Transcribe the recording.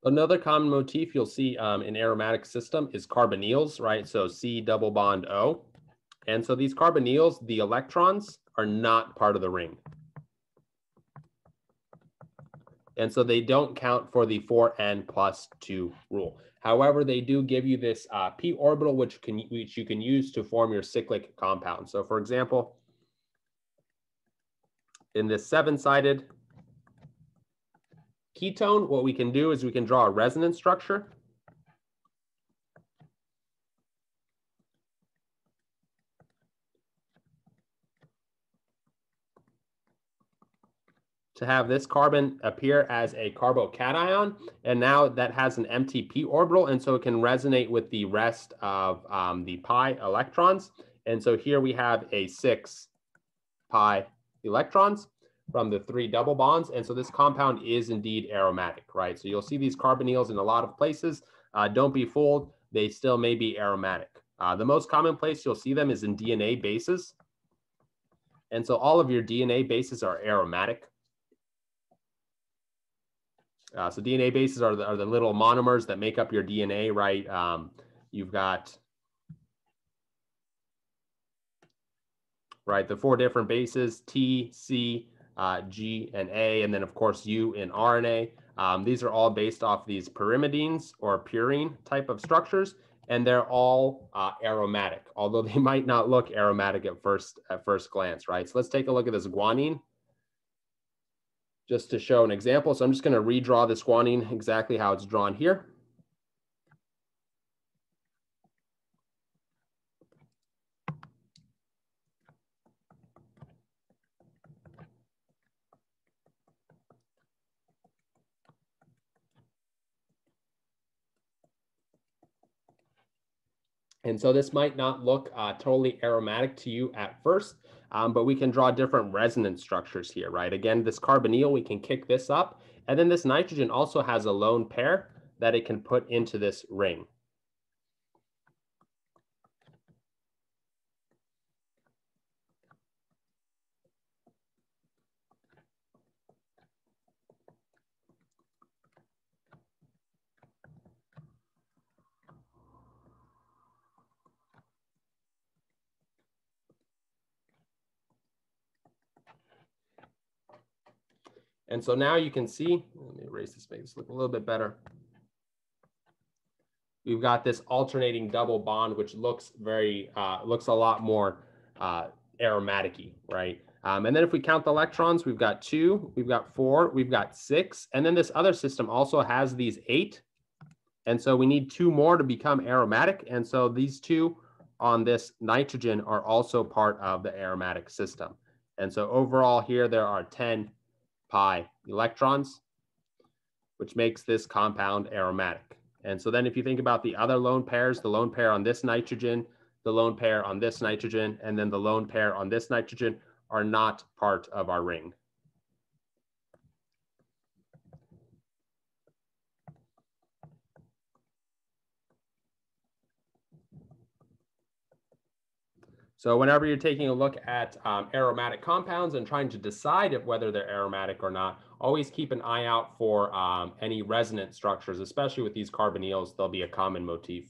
Another common motif you'll see in aromatic system is carbonyls, right? So C double bond O. And so these carbonyls, the electrons are not part of the ring. And so they don't count for the 4n+2 rule. However, they do give you this p orbital, which you can use to form your cyclic compound. So for example, in this 7-sided ketone, what we can do is we can draw a resonance structure. To have this carbon appear as a carbocation, and now that has an empty p orbital, and so it can resonate with the rest of the pi electrons. And so here we have a 6 pi electrons from the 3 double bonds, and so this compound is indeed aromatic, right? So you'll see these carbonyls in a lot of places. Don't be fooled, they still may be aromatic. The most common place you'll see them is in DNA bases, and so all of your DNA bases are aromatic. So DNA bases are the little monomers that make up your DNA, right? You've got, right, the 4 different bases, T, C, G, and A, and then of course U in RNA. These are all based off these pyrimidines or purine type of structures, and they're all aromatic, although they might not look aromatic at first glance, right? So let's take a look at this guanine, just to show an example. So I'm just going to redraw this guanine exactly how it's drawn here. And so this might not look totally aromatic to you at first, but we can draw different resonance structures here, right? Again, this carbonyl, we can kick this up. And then this nitrogen also has a lone pair that it can put into this ring. And so now you can see, let me erase this, make this look a little bit better. We've got this alternating double bond, which looks looks a lot more aromatic-y, right? And then if we count the electrons, we've got 2, we've got 4, we've got 6, and then this other system also has these 8. And so we need 2 more to become aromatic. And so these 2 on this nitrogen are also part of the aromatic system. And so overall here, there are 10 pi electrons, which makes this compound aromatic. And so then if you think about the other lone pairs, the lone pair on this nitrogen, the lone pair on this nitrogen, and then the lone pair on this nitrogen are not part of our ring. So whenever you're taking a look at aromatic compounds and trying to decide whether they're aromatic or not, always keep an eye out for any resonance structures, especially with these carbonyls. They'll be a common motif.